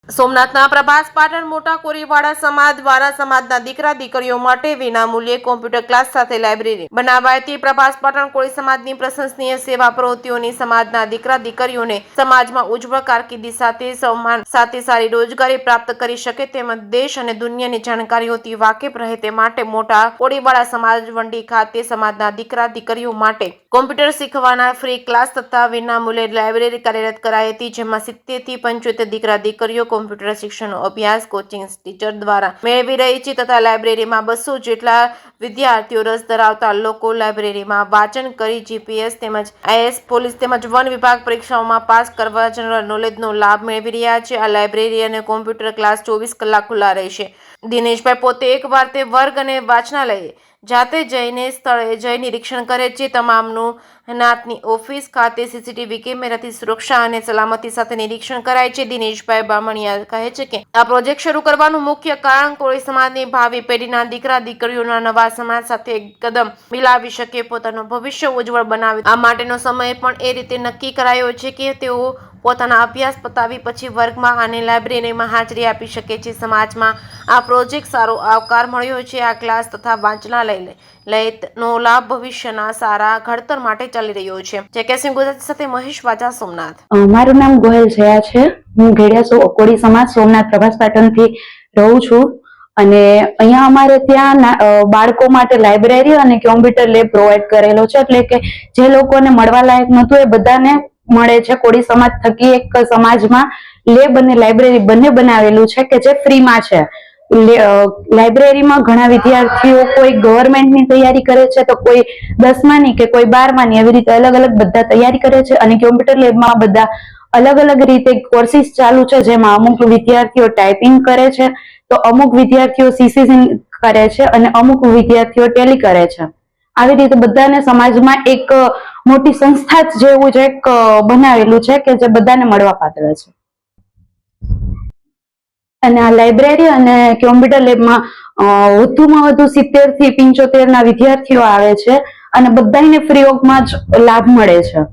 સોમનાથના પ્રભાસ પાટણ મોટા કોરીવાડા સમાજ દ્વારા સમાજના દીકરા દીકરીઓ માટે વિનામૂલ્યે કોમ્પ્યુટર ક્લાસ સાથે લાઇબ્રેરી બનાવાઈ હતી। પ્રભાસ પાટણ કોળી સમાજની પ્રશંસનીય સેવા પ્રવૃત્તિઓની સમાજના દીકરા દીકરીઓને સમાજમાં ઉજ્જવળ કારકિર્દી સાથે સન્માન સાથે સારી રોજગારી પ્રાપ્ત કરી શકે તેમજ દેશ અને દુનિયાની જાણકારીઓથી વાકેફ રહે તે માટે મોટા કોળીવાડા સમાજ વંડી ખાતે સમાજના દીકરા દીકરીઓ માટે કોમ્પ્યુટર શીખવાના ફ્રી ક્લાસ તથા વિનામૂલ્યે લાઇબ્રેરી કાર્યરત કરાઈ હતી, જેમાં 70 થી 75 દીકરા દીકરીઓ કોમ્પ્યુટર શિક્ષણનો અભ્યાસ કોચિંગ ટીચર દ્વારા મેળવી રહી છે તથા લાઇબ્રેરીમાં 200 જેટલા વિદ્યાર્થીઓ રસ ધરાવતા લોકો લાઇબ્રેરીમાં વાંચન કરી જીપીએસ તેમજ આઈએએસ પોલીસ તેમજ વન વિભાગ પરીક્ષાઓમાં પાસ કરવા જનરલ નોલેજનો લાભ મેળવી રહ્યા છે। આ લાઇબ્રેરી અને કોમ્પ્યુટર ક્લાસ 24 કલાક ખુલ્લા રહેશે। દિનેશભાઈ પોતે એકવાર તે વર્ગ અને વાંચનાલયે જાતે જઈને સ્થળે જઈ નિરીક્ષણ કરે છે। તમામનું નાતની ઓફિસ ખાતે સીસીટીવી કેમેરાથી સુરક્ષા અને સલામતી સાથે નિરીક્ષણ કરાય છે। દિનેશભાઈ બામણિયા કહે છે કે આ પ્રોજેક્ટ શરૂ કરવાનું મુખ્ય કારણ કોળી સમાજની ભાવિ પેઢીના દીકરા દીકરીઓના નવા સમાજ સાથે કદમ મિલાવી શકે, પોતાનું ભવિષ્ય ઉજ્જવળ બનાવે। આ માટેનો સમય પણ એ રીતે નક્કી કરાયો છે કે તેઓ પોતાના અભ્યાસ પતાવી પછી વર્ગમાં અને લાઇબ્રેરીમાં હાજરી આપી શકે છે। સમાજમાં આ પ્રોજેક્ટ સારો આવકાર મળ્યો છે। આ ક્લાસ તથા વાંચનાલય લયનો લાભ ભવિષ્યના સારા ઘડતર માટે ચાલી રહ્યો છે। જેકેસિંહ ગુજરાતી સાથે મહેશ વાજા, સોમનાથ। મારું નામ ગોહેલ જયા છે। હું ઘેડિયા કોળી સમાજ સોમનાથ પ્રભાસ પાટણથી રહું છું અને અહીંયા અમારે ત્યાં બાળકો માટે લાઇબ્રેરી અને કોમ્પ્યુટર લેબ પ્રોવાઈડ કરેલો છે, એટલે કે જે લોકોને મળવા લાયક નહોતું એ બધાને મળે છે। કોળી સમાજ થકી એક સમાજમાં લેબ અને લાઇબ્રેરી બંને બનાવેલું છે કે જે ફ્રીમાં છે। લાઇબ્રેરીમાં ઘણા વિદ્યાર્થીઓ કોઈ ગવર્મેન્ટની તૈયારી કરે છે તો કોઈ 10માની કે કોઈ 12માની એવી રીતે અલગ અલગ બધા તૈયારી કરે છે અને કોમ્પ્યુટર લેબમાં બધા અલગ અલગ રીતે કોર્સિસ ચાલુ છે, જેમાં અમુક વિદ્યાર્થીઓ ટાઈપિંગ કરે છે તો અમુક વિદ્યાર્થીઓ સીસીસી કરે છે અને અમુક વિદ્યાર્થીઓ ટેલી કરે છે। આવી રીતે બધાને સમાજમાં એક મોટી સંસ્થા જેવું જ એક બનાવેલું છે કે જે બધાને મળવા પાત્ર છે। અને આ લાઇબ્રેરી અને કોમ્પ્યુટર લેબમાં વધુમાં વધુ 70 થી 75 ના વિદ્યાર્થીઓ આવે છે અને બધાને ફ્રી ઓફમાં જ લાભ મળે છે।